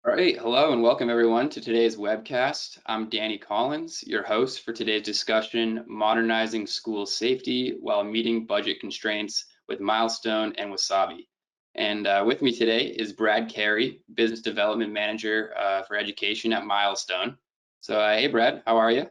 All right, hello and welcome everyone to today's webcast. I'm Danny Collins, your host for today's discussion, Modernizing School Safety While Meeting Budget Constraints with Milestone and Wasabi. And with me today is Brad Carey, Business Development Manager for Education at Milestone. So hey Brad, how are you?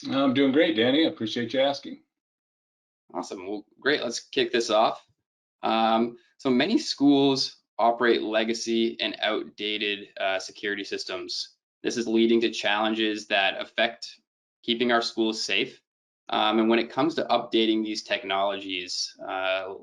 I'm doing great, Danny. I appreciate you asking. Awesome, well great, let's kick this off. So many schools operate legacy and outdated security systems. This is leading to challenges that affect keeping our schools safe. And when it comes to updating these technologies,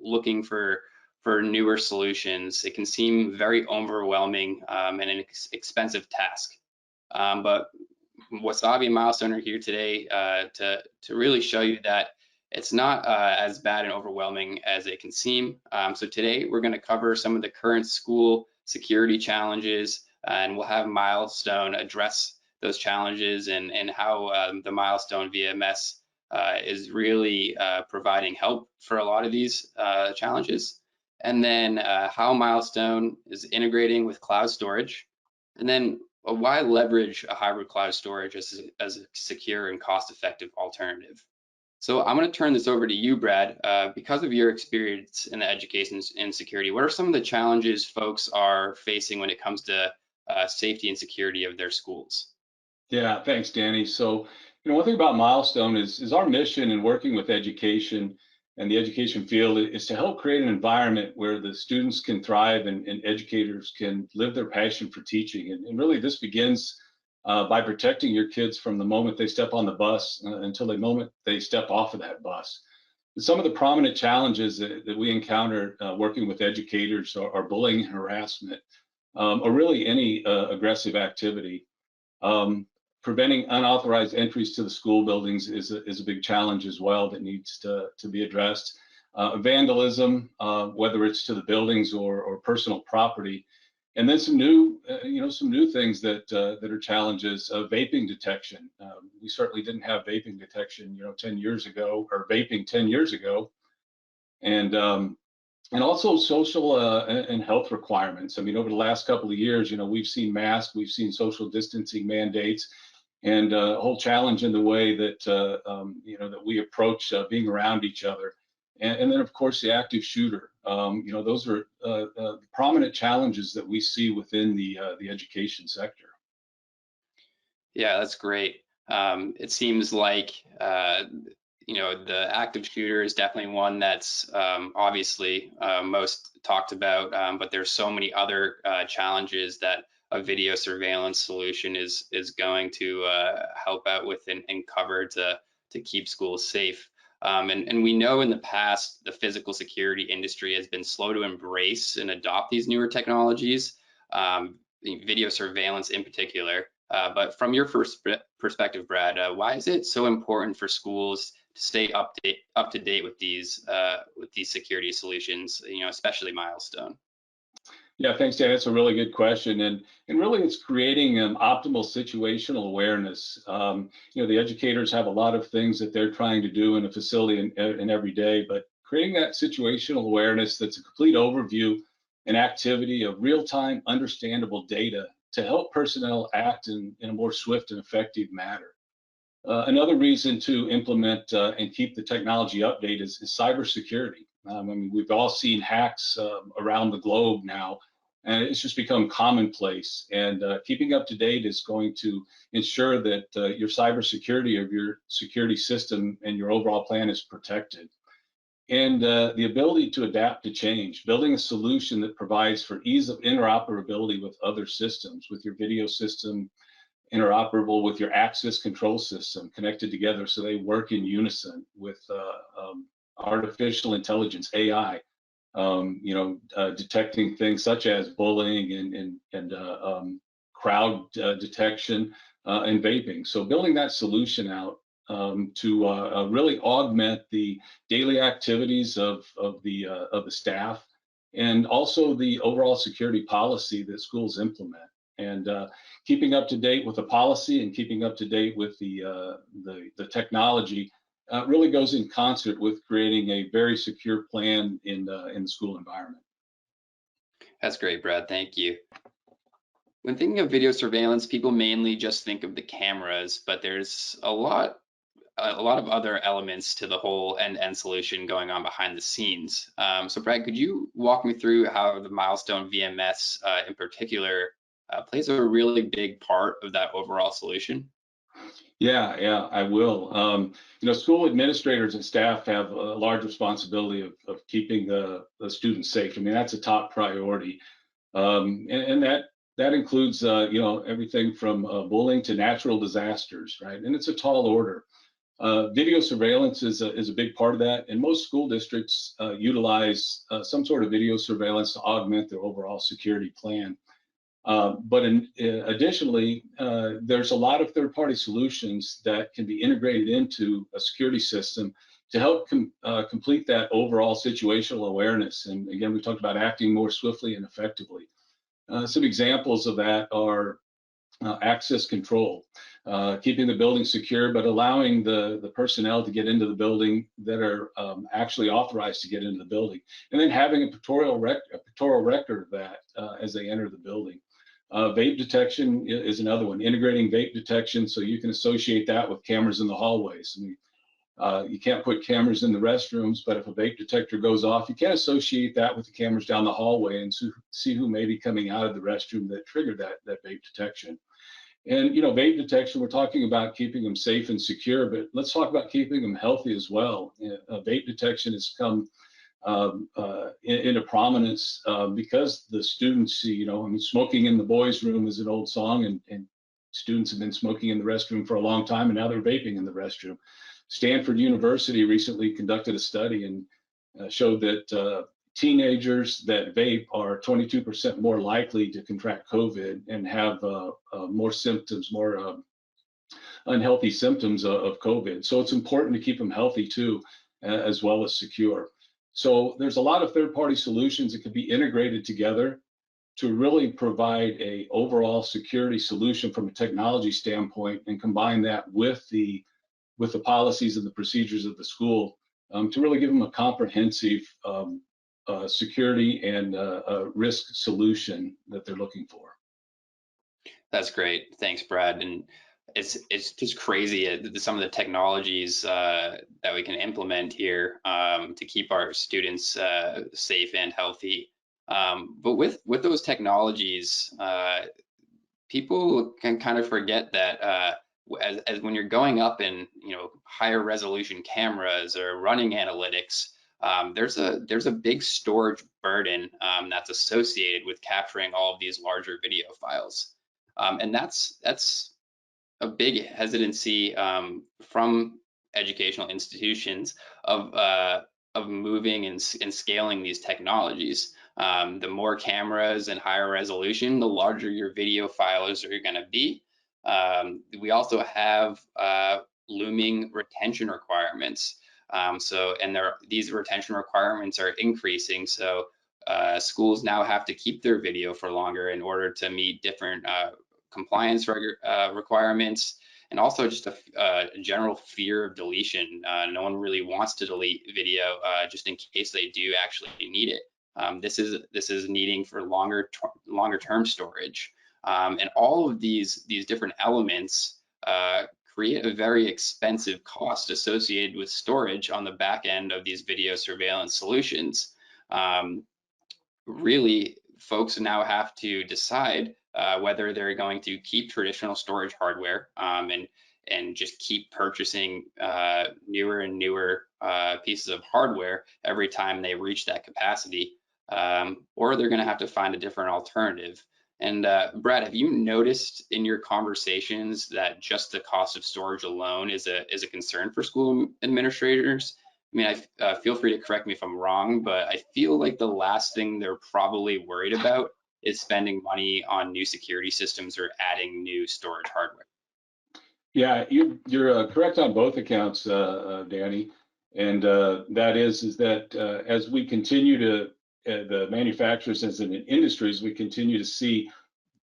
looking for newer solutions, it can seem very overwhelming and an expensive task. But Wasabi and Milestone are here today to really show you that it's not as bad and overwhelming as it can seem. So today we're going to cover some of the current school security challenges, and we'll have Milestone address those challenges and how the Milestone VMS is really providing help for a lot of these challenges. And then how Milestone is integrating with cloud storage. And then why leverage a hybrid cloud storage as a secure and cost-effective alternative? So I'm going to turn this over to you, Brad. Because of your experience in the education and security, what are some of the challenges folks are facing when it comes to safety and security of their schools? Yeah, thanks, Danny. One thing about Milestone is our mission in working with education and the education field is to help create an environment where the students can thrive and educators can live their passion for teaching. And really, this begins by protecting your kids from the moment they step on the bus until the moment they step off of that bus. Some of the prominent challenges that we encounter working with educators are bullying and harassment, or really any aggressive activity. Um, Preventing unauthorized entries to the school buildings is a big challenge as well that needs to be addressed. Vandalism, whether it's to the buildings or personal property, and then some new things that are challenges. Vaping detection. We certainly didn't have vaping detection, 10 years ago, or vaping 10 years ago, and and also social and health requirements. I mean, over the last couple of years, we've seen masks, we've seen social distancing mandates, and a whole challenge in the way that we approach being around each other. And then, of course, the active shooter. Those are prominent challenges that we see within the education sector. Yeah, that's great. It seems like the active shooter is definitely one that's obviously most talked about, but there's so many other challenges that a video surveillance solution is going to help out with and cover to keep schools safe. And we know in the past the physical security industry has been slow to embrace and adopt these newer technologies, video surveillance in particular. But from your first perspective, Brad, why is it so important for schools to stay up to date with these security solutions? Especially Milestone. Yeah, thanks, Dan. That's a really good question, and really, it's creating optimal situational awareness. The educators have a lot of things that they're trying to do in a facility and every day, but creating that situational awareness that's a complete overview and activity of real-time, understandable data to help personnel act in a more swift and effective manner. Another reason to implement and keep the technology updated is cybersecurity. I mean, we've all seen hacks around the globe now, and it's just become commonplace. And keeping up to date is going to ensure that your cybersecurity of your security system and your overall plan is protected. And the ability to adapt to change, building a solution that provides for ease of interoperability with other systems, with your video system interoperable with your access control system, connected together so they work in unison with artificial intelligence, AI, detecting things such as bullying and crowd detection and vaping. So building that solution out to really augment the daily activities of the staff and also the overall security policy that schools implement. And keeping up to date with the policy and keeping up to date with the technology really goes in concert with creating a very secure plan in the school environment. That's great, Brad. Thank you. When thinking of video surveillance, people mainly just think of the cameras, but there's a lot of other elements to the whole end-to-end solution going on behind the scenes. So Brad, could you walk me through how the Milestone VMS in particular plays a really big part of that overall solution? Yeah, yeah, I will. School administrators and staff have a large responsibility of keeping the students safe. I mean, that's a top priority. And that includes, everything from bullying to natural disasters, right? And it's a tall order. Video surveillance is a big part of that, and most school districts utilize some sort of video surveillance to augment their overall security plan. Additionally, there's a lot of third-party solutions that can be integrated into a security system to help complete that overall situational awareness. And again, we talked about acting more swiftly and effectively. Some examples of that are access control, keeping the building secure, but allowing the personnel to get into the building that are actually authorized to get into the building, and then having a pictorial record of that as they enter the building. Vape detection is another one, integrating vape detection so you can associate that with cameras in the hallways. I mean, you can't put cameras in the restrooms, but if a vape detector goes off, you can associate that with the cameras down the hallway and see who may be coming out of the restroom that triggered that vape detection. And vape detection, we're talking about keeping them safe and secure, but let's talk about keeping them healthy as well. Vape detection has come into prominence because the students, I mean, smoking in the boys' room is an old song, and students have been smoking in the restroom for a long time, and now they're vaping in the restroom. Stanford University recently conducted a study and showed that teenagers that vape are 22% more likely to contract COVID and have more symptoms, more unhealthy symptoms of COVID. So it's important to keep them healthy too, as well as secure. So there's a lot of third-party solutions that could be integrated together to really provide a overall security solution from a technology standpoint, and combine that with the policies and the procedures of the school to really give them a comprehensive security and risk solution that they're looking for. That's great. Thanks, Brad. And it's just crazy some of the technologies that we can implement here to keep our students safe and healthy. But with those technologies, people can kind of forget that as when you're going up in higher resolution cameras or running analytics, there's a big storage burden that's associated with capturing all of these larger video files. And that's a big hesitancy from educational institutions of moving and scaling these technologies. The more cameras and higher resolution, the larger your video files are going to be. We also have looming retention requirements. These retention requirements are increasing. So schools now have to keep their video for longer in order to meet different compliance requirements, and also just a general fear of deletion. No one really wants to delete video just in case they do actually need it. This is needing for longer term storage, and all of these different elements create a very expensive cost associated with storage on the back end of these video surveillance solutions. Really, folks now have to decide whether they're going to keep traditional storage hardware and just keep purchasing newer and newer pieces of hardware every time they reach that capacity, or they're going to have to find a different alternative. And Brad, have you noticed in your conversations that just the cost of storage alone is a concern for school administrators? I mean, I feel free to correct me if I'm wrong, but I feel like the last thing they're probably worried about is spending money on new security systems or adding new storage hardware. Yeah, you're correct on both accounts, Danny, and that is that as we continue to the manufacturers as an industry, as we continue to see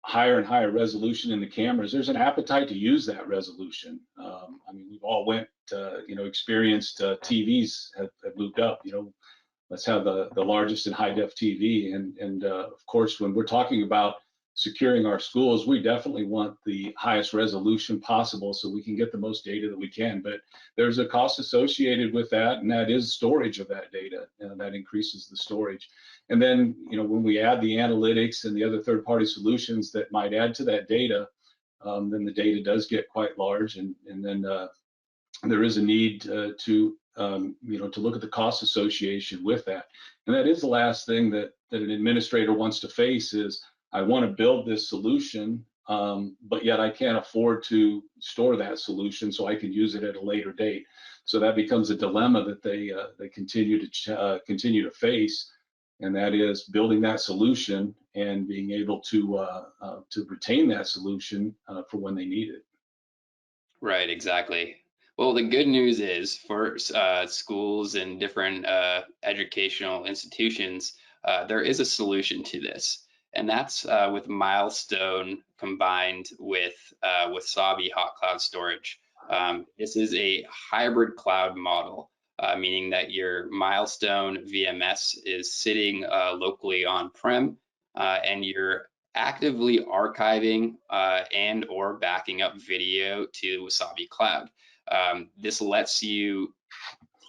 higher and higher resolution in the cameras, there's an appetite to use that resolution. I mean, we've all experienced TVs have moved up. Let's have the largest and high def TV, and of course, when we're talking about securing our schools, we definitely want the highest resolution possible so we can get the most data that we can. But there's a cost associated with that, and that is storage of that data. That increases the storage. And then, when we add the analytics and the other third-party solutions that might add to that data, then the data does get quite large, and then there is a need to look at the cost association with that. And that is the last thing that an administrator wants to face is, I want to build this solution, but yet I can't afford to store that solution so I can use it at a later date. So that becomes a dilemma that they continue to face, and that is building that solution and being able to retain that solution for when they need it. Right, exactly. Well, the good news is for schools and different educational institutions, there is a solution to this, and that's with Milestone combined with Wasabi hot cloud storage. This is a hybrid cloud model, meaning that your Milestone VMS is sitting locally on-prem, and you're actively archiving and or backing up video to Wasabi Cloud. This lets you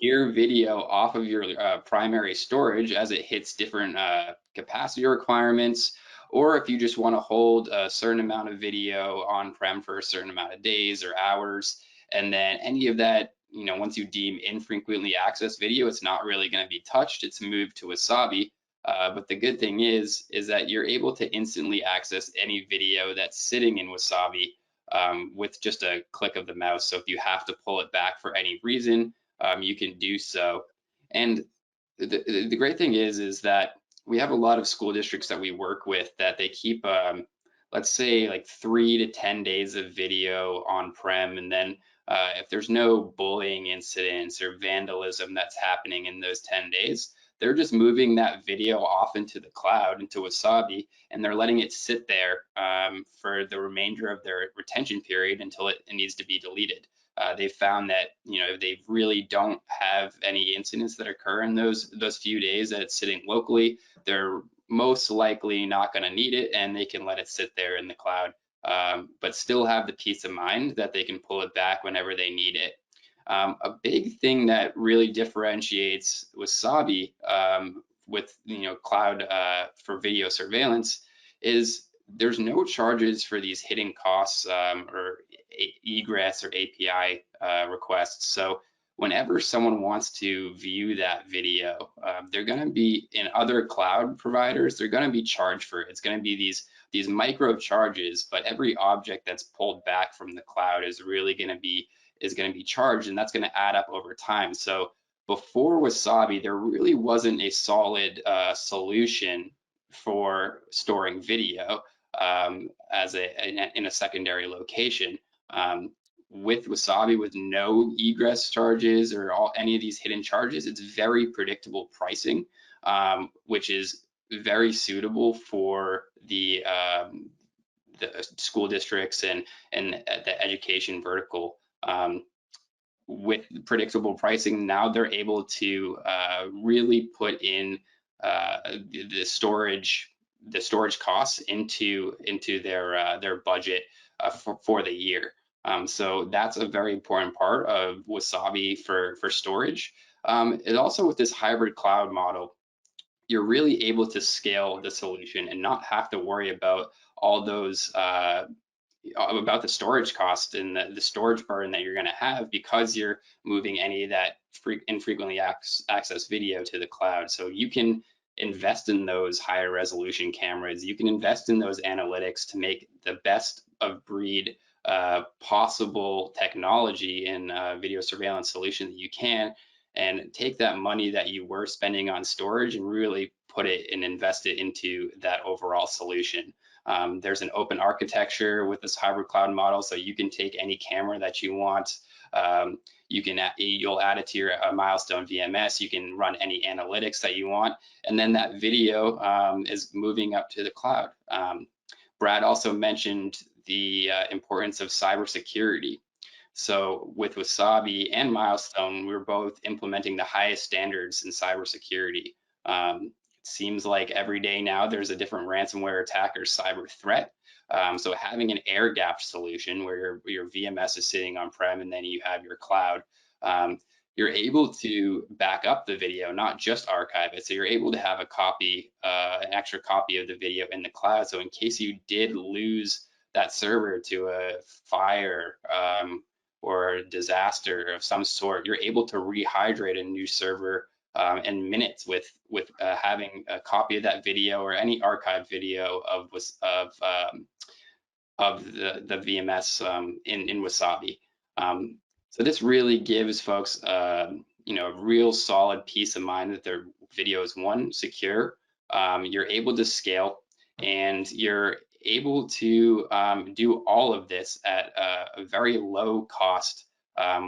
tier video off of your primary storage as it hits different capacity requirements, or if you just want to hold a certain amount of video on-prem for a certain amount of days or hours, and then any of that, once you deem infrequently accessed video, it's not really going to be touched. It's moved to Wasabi. But the good thing is that you're able to instantly access any video that's sitting in Wasabi with just a click of the mouse. So if you have to pull it back for any reason, you can do so. And the great thing is that we have a lot of school districts that we work with that they keep, let's say, like 3 to 10 days of video on-prem, and then if there's no bullying incidents or vandalism that's happening in those 10 days, they're just moving that video off into the cloud, into Wasabi, and they're letting it sit there for the remainder of their retention period until it needs to be deleted. They've found that they really don't have any incidents that occur in those few days that it's sitting locally. They're most likely not going to need it, and they can let it sit there in the cloud, but still have the peace of mind that they can pull it back whenever they need it. A big thing that really differentiates Wasabi with cloud for video surveillance is there's no charges for these hidden costs or egress or API requests. So whenever someone wants to view that video, they're going to be in other cloud providers. They're going to be charged for it. It's going to be these micro charges, but every object that's pulled back from the cloud is really going to be charged, and that's going to add up over time. So before Wasabi, there really wasn't a solid solution for storing video in a secondary location. With Wasabi, with no egress charges or any of these hidden charges, it's very predictable pricing, which is very suitable for the school districts and the education vertical. With predictable pricing, now they're able to really put in the storage costs into their budget for the year. So that's a very important part of Wasabi for storage. It also, with this hybrid cloud model, you're really able to scale the solution and not have to worry about all those about the storage cost and the storage burden that you're going to have, because you're moving any of that infrequently accessed video to the cloud. So you can invest in those higher resolution cameras. You can invest in those analytics to make the best of breed possible technology and video surveillance solution that you can, and take that money that you were spending on storage and really put it and invest it into that overall solution. There's an open architecture with this hybrid cloud model, so you can take any camera that you want. You'll add it to your Milestone VMS. You can run any analytics that you want, and then that video is moving up to the cloud. Brad also mentioned the importance of cybersecurity. So with Wasabi and Milestone, we're both implementing the highest standards in cybersecurity. seems like every day now there's a different ransomware attack or cyber threat. So having an air gap solution where your VMS is sitting on-prem and then you have your cloud, you're able to back up the video, not just archive it. So you're able to have a copy, an extra copy of the video in the cloud. So in case you did lose that server to a fire or a disaster of some sort, you're able to rehydrate a new server in minutes with having a copy of that video or any archived video of the VMS in Wasabi. So this really gives folks, you know, a real solid peace of mind that their video is, one, secure, you're able to scale, and you're able to do all of this at a very low cost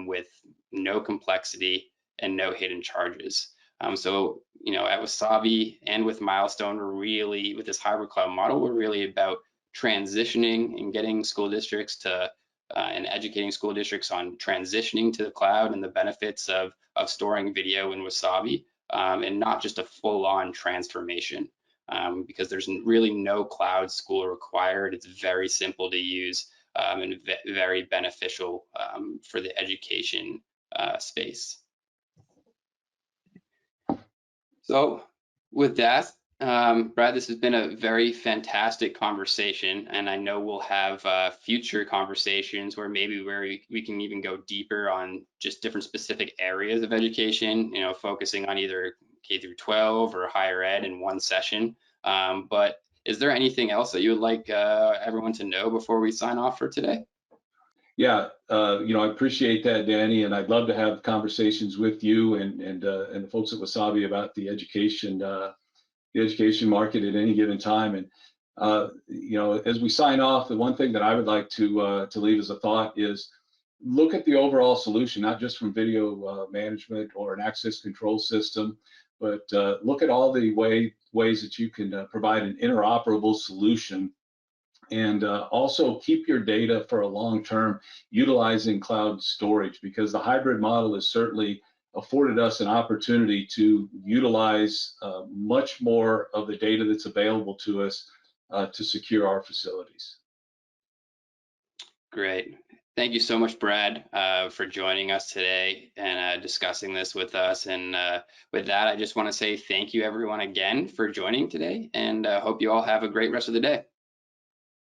with no complexity and no hidden charges. So, you know, at Wasabi and with Milestone, we're really, with this hybrid cloud model, we're really about transitioning and getting school districts to and educating school districts on transitioning to the cloud and the benefits of storing video in Wasabi, and not just a full-on transformation, because there's really no cloud school required. It's very simple to use and very beneficial for the education space. So with that, Brad, this has been a very fantastic conversation, and I know we'll have future conversations where maybe we can even go deeper on just different specific areas of education, you know, focusing on either K through 12 or higher ed in one session. But is there anything else that you would like everyone to know before we sign off for today? Yeah, you know, I appreciate that, Danny, and I'd love to have conversations with you and the folks at Wasabi about the education market at any given time. And you know, as we sign off, the one thing that I would like to leave as a thought is look at the overall solution, not just from video management or an access control system, but look at all the ways that you can provide an interoperable solution. And also keep your data for a long term utilizing cloud storage, because the hybrid model has certainly afforded us an opportunity to utilize much more of the data that's available to us to secure our facilities. Great. Thank you so much, Brad, for joining us today and discussing this with us. And with that, I just want to say thank you, everyone, again for joining today, and hope you all have a great rest of the day.